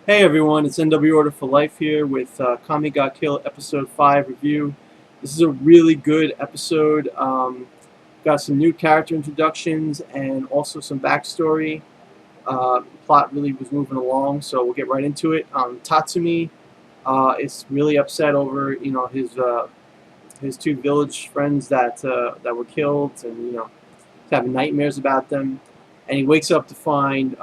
Hey everyone, it's NW Order for Life here with Akame Got Killed Episode 5 review. This is a really good episode. Got some new character introductions and also some backstory. Plot really was moving along, so we'll get right into it. Tatsumi is really upset over his two village friends that were killed, and he's having nightmares about them. And he wakes up to find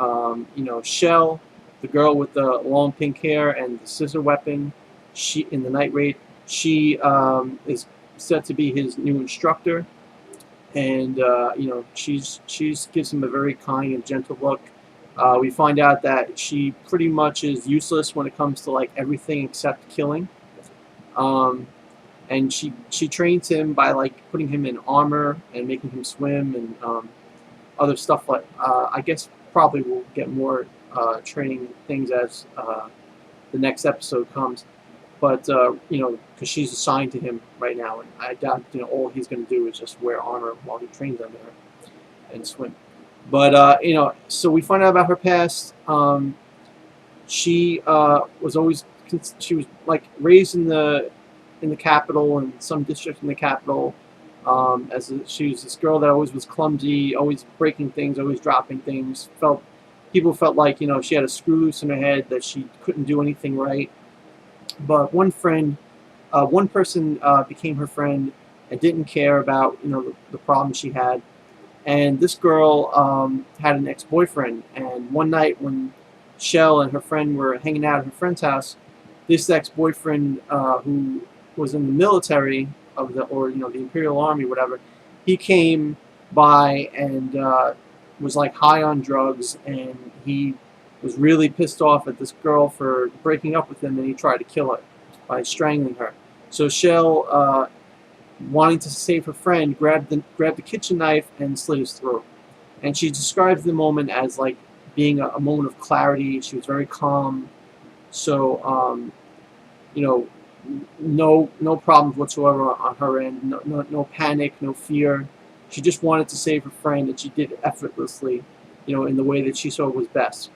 Shell, the girl with the long pink hair and the scissor weapon. She in the night raid. She is said to be his new instructor, and she's gives him a very kind and gentle look. We find out that she pretty much is useless when it comes to like everything except killing. Um, and she trains him by like putting him in armor and making him swim and other stuff like I guess probably we'll get more training things as the next episode comes. But because she's assigned to him right now, and I doubt all he's going to do is just wear armor while he trains under her and swim. But so we find out about her past. She was always she was like raised in the capital, in some district in the capital. She was this girl that always was clumsy, always breaking things, always dropping things. People felt like she had a screw loose in her head, that she couldn't do anything right. But one person became her friend and didn't care about the problems she had. And this girl had an ex-boyfriend. And one night when Shell and her friend were hanging out at her friend's house, this ex-boyfriend who was in the military of the Imperial Army, whatever, he came by and was like high on drugs, and he was really pissed off at this girl for breaking up with him, and he tried to kill her by strangling her. So Shell, wanting to save her friend, grabbed the kitchen knife and slit his throat. And she describes the moment as like being a moment of clarity. She was very calm. So no problems whatsoever on her end. No panic, no fear. She just wanted to save her friend, and she did it effortlessly, in the way that she saw was best.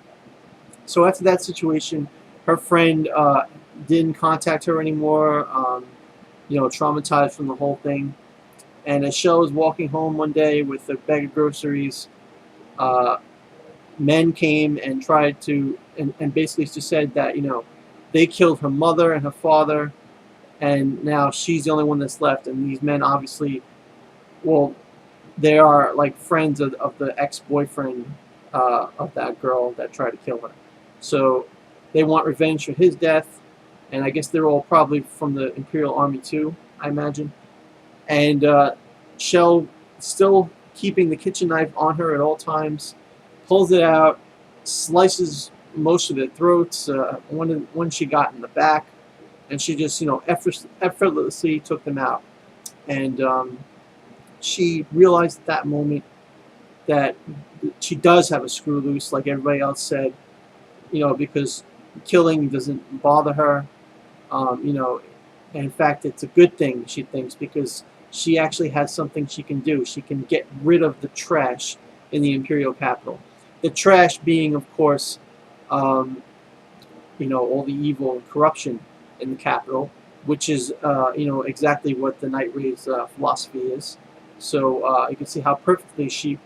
So after that situation, her friend didn't contact her anymore. Traumatized from the whole thing. And as Shell was walking home one day with a bag of groceries, men came and tried to, and basically just said that they killed her mother and her father, and now she's the only one that's left. And these men obviously, well, they are like friends of the ex-boyfriend of that girl that tried to kill her. So they want revenge for his death, and I guess they're all probably from the Imperial Army too, I imagine. And Shell, still keeping the kitchen knife on her at all times, pulls it out, slices most of their throats. One she got in the back, and she just effortlessly took them out. And she realized at that moment that she does have a screw loose, like everybody else said, because killing doesn't bother her. And in fact, it's a good thing, she thinks, because she actually has something she can do. She can get rid of the trash in the Imperial capital. The trash being, of course, all the evil and corruption in the capital, which is, exactly what the Night Raid's philosophy is. So you can see how perfectly she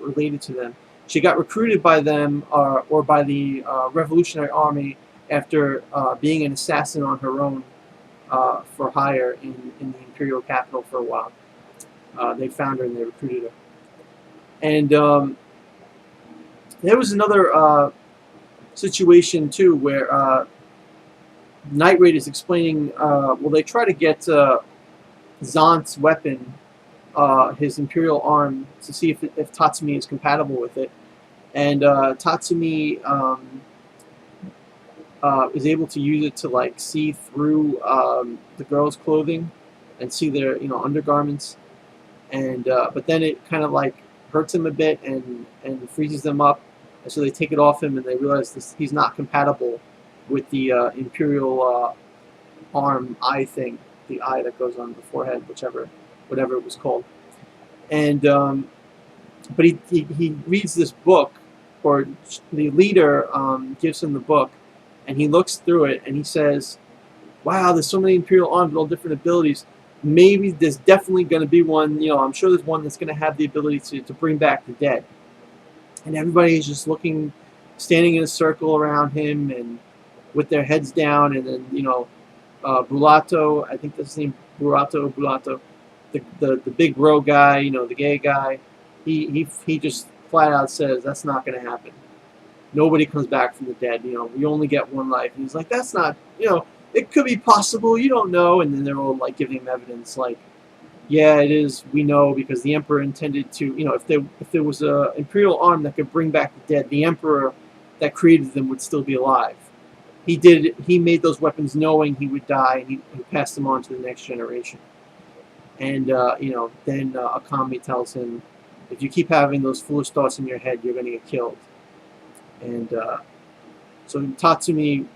related to them. She got recruited by them or by the Revolutionary Army after being an assassin on her own for hire in the Imperial capital for a while. They found her and they recruited her. And there was another situation too where Night Raid is explaining. They try to get Zant's weapon, his Imperial arm, to see if Tatsumi is compatible with it. And Tatsumi is able to use it to like see through the girls' clothing and see their undergarments. And but then it kind of like hurts him a bit and freezes them up. And so they take it off him, and they realize he's not compatible with the Imperial arm eye thing, the eye that goes on the forehead, whatever it was called. And but he reads this book or the leader gives him the book, and he looks through it and he says, "Wow, there's so many Imperial arms with all different abilities. Maybe there's definitely going to be one. I'm sure there's one that's going to have the ability to bring back the dead." And everybody is just looking, standing in a circle around him, and with their heads down. And then Bulato, I think that's his name, Bulato, the big bro guy, the gay guy. He just flat out says that's not going to happen. Nobody comes back from the dead. We only get one life. And he's like, that's not. It could be possible. You don't know. And then they're all like giving him evidence, like, yeah, it is. We know because the Emperor intended to. If there was a Imperial arm that could bring back the dead, the Emperor that created them would still be alive. He made those weapons knowing he would die, and he passed them on to the next generation. And then Akame tells him, if you keep having those foolish thoughts in your head, you're going to get killed. And so Tatsumi,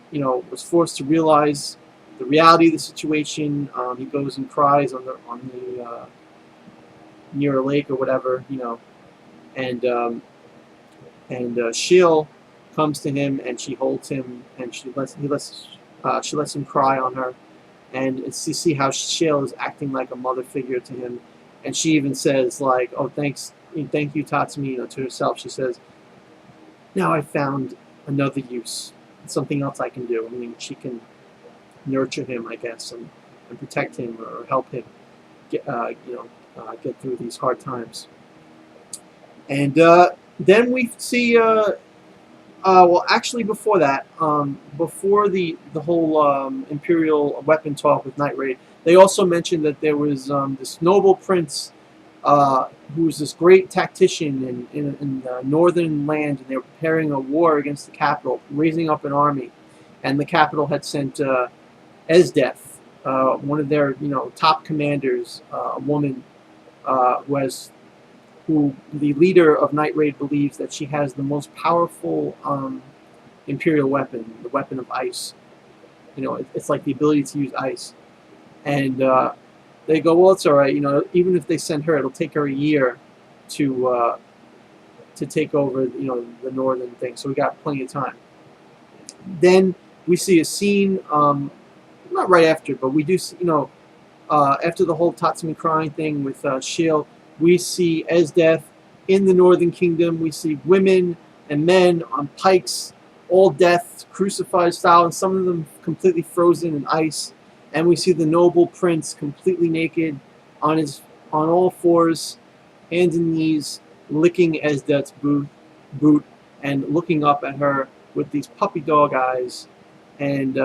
was forced to realize the reality of the situation. He goes and cries on the near a lake or whatever, and Scheele comes to him, and she holds him, and she lets him cry on her, and you see how Scheele is acting like a mother figure to him, and she even says like, "Oh, thank you, Tatsumi," to herself. She says, "Now I found another use, something else I can do." I mean, she can nurture him, I guess, and protect him or help him get through these hard times. And then we see. Well, actually, before that, before the whole Imperial weapon talk with Night Raid, they also mentioned that there was this noble prince who was this great tactician in the northern land, and they were preparing a war against the capital, raising up an army, and the capital had sent Esdeth, one of their top commanders, a woman who the leader of Night Raid believes that she has the most powerful Imperial weapon, the weapon of ice. It's like the ability to use ice. And they go, well, it's all right. Even if they send her, it'll take her a year to take over, the northern thing. So we got plenty of time. Then we see a scene, not right after, but we do see, after the whole Tatsumi crying thing with Scheele, we see Esdeth in the Northern Kingdom. We see women and men on pikes, all death, crucified style, and some of them completely frozen in ice. And we see the noble prince completely naked, on all fours, hands and knees, licking Esdeth's boot, and looking up at her with these puppy dog eyes. And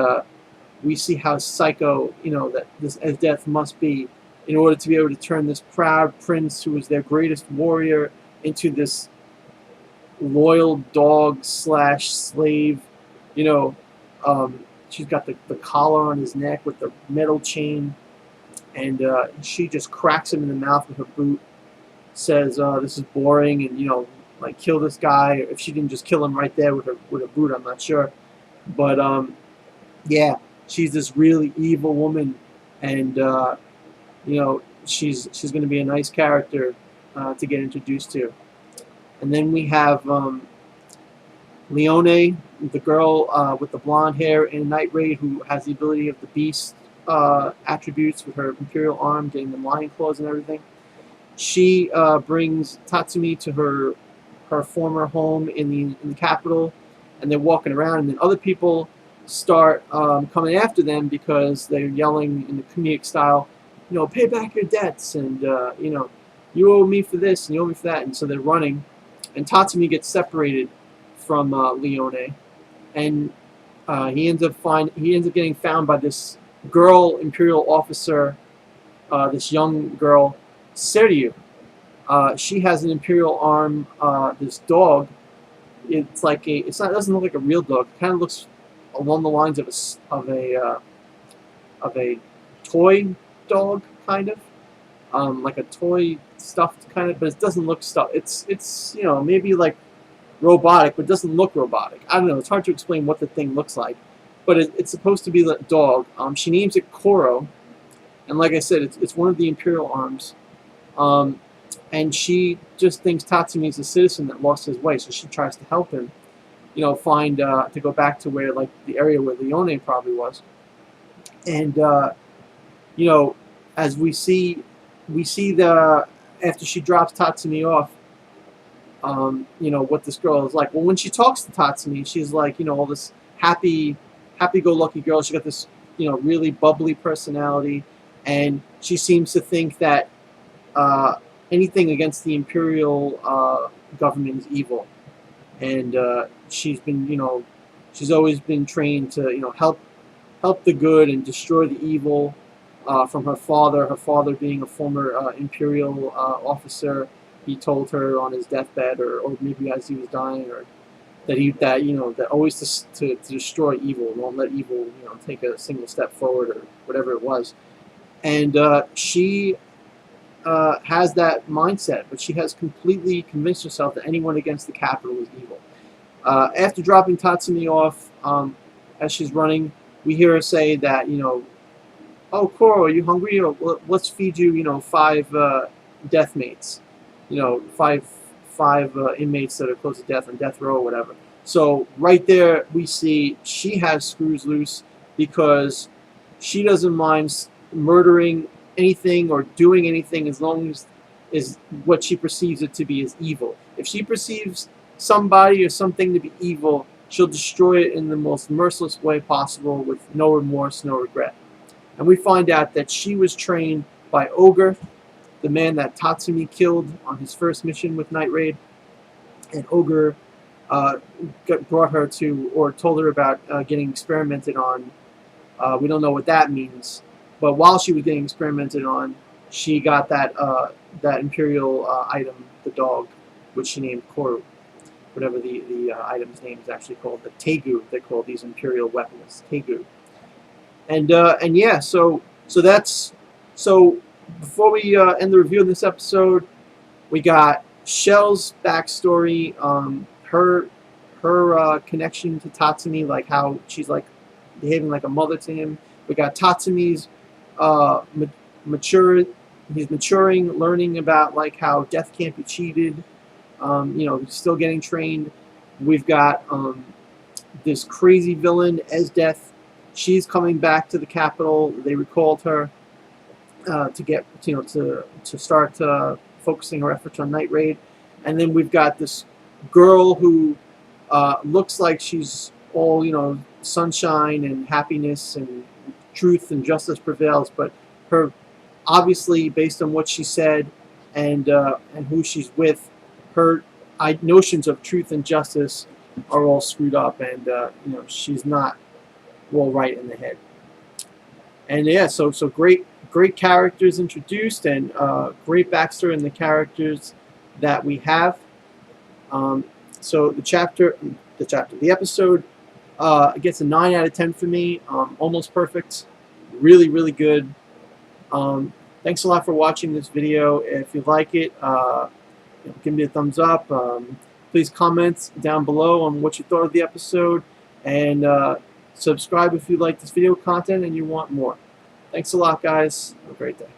we see how psycho, that this Esdeth must be, in order to be able to turn this proud prince, who was their greatest warrior, into this loyal dog / slave. She's got the collar on his neck with the metal chain, and she just cracks him in the mouth with her boot, says, "This is boring," and like, kill this guy. If she didn't just kill him right there with her boot, I'm not sure. But yeah, she's this really evil woman, and she's going to be a nice character to get introduced to. And then we have Leone, the girl with the blonde hair in Night Raid, who has the ability of the beast attributes with her Imperial arm, getting the lion claws and everything. She brings Tatsumi to her former home in the capital, and they're walking around, and then other people start coming after them because they're yelling in the comedic style, pay back your debts, and you owe me for this and you owe me for that, and so they're running, and Tatsumi gets separated from Leone, and he ends up getting found by this girl Imperial officer, this young girl, Seryu. She has an Imperial arm. This dog, it doesn't look like a real dog. It kind of looks along the lines of a toy dog, kind of, like a toy stuffed kind of, but it doesn't look stuffed. It's maybe like robotic, but it doesn't look robotic. I don't know. It's hard to explain what the thing looks like, but it's supposed to be the dog. She names it Koro, and like I said, it's one of the Imperial arms. and she just thinks Tatsumi is a citizen that lost his way, so she tries to help him, find to go back to where, like, the area where Leone probably was. And you know, as we see the after she drops Tatsumi off, what this girl is like. Well, when she talks to Tatsumi, she's like, all this happy-go-lucky girl. She got this, really bubbly personality, and she seems to think that anything against the Imperial government is evil. And she's always been trained to, help the good and destroy the evil from her father. Her father being a former Imperial officer. He told her on his deathbed, or maybe as he was dying, or that always to destroy evil, don't let evil take a single step forward, or whatever it was. And she has that mindset, but she has completely convinced herself that anyone against the capital is evil. After dropping Tatsumi off, as she's running, we hear her say that, oh, Koro, are you hungry? Let's feed you, 5 death mates. Five inmates that are close to death on death row or whatever. So right there, we see she has screws loose, because she doesn't mind murdering anything or doing anything as long as is what she perceives it to be as evil. If she perceives somebody or something to be evil, she'll destroy it in the most merciless way possible, with no remorse, no regret. And we find out that she was trained by Ogre, the man that Tatsumi killed on his first mission with Night Raid. And Ogre brought her to, or told her about getting experimented on. We don't know what that means, but while she was getting experimented on, she got that Imperial item, the dog, which she named Koru. Whatever the item's name is actually called, the Tegu. They call these Imperial weapons, Tegu. And yeah, so before we end the review of this episode, we got Scheele's backstory, her connection to Tatsumi, like how she's like behaving like a mother to him. We got Tatsumi's he's maturing, learning about like how death can't be cheated. He's still getting trained. We've got this crazy villain, Death. She's coming back to the capital. They recalled her to get to start focusing her efforts on Night Raid. And then we've got this girl who looks like she's all sunshine and happiness and truth and justice prevails, but her, obviously based on what she said and who she's with, her notions of truth and justice are all screwed up, and she's not well right in the head. And yeah, so great characters introduced, and great backstory in the characters that we have. So the episode gets a 9 out of 10 for me. Almost perfect. Really, really good. Thanks a lot for watching this video. If you like it, give me a thumbs up. Please comment down below on what you thought of the episode, and subscribe if you like this video content and you want more. Thanks a lot, guys. Have a great day.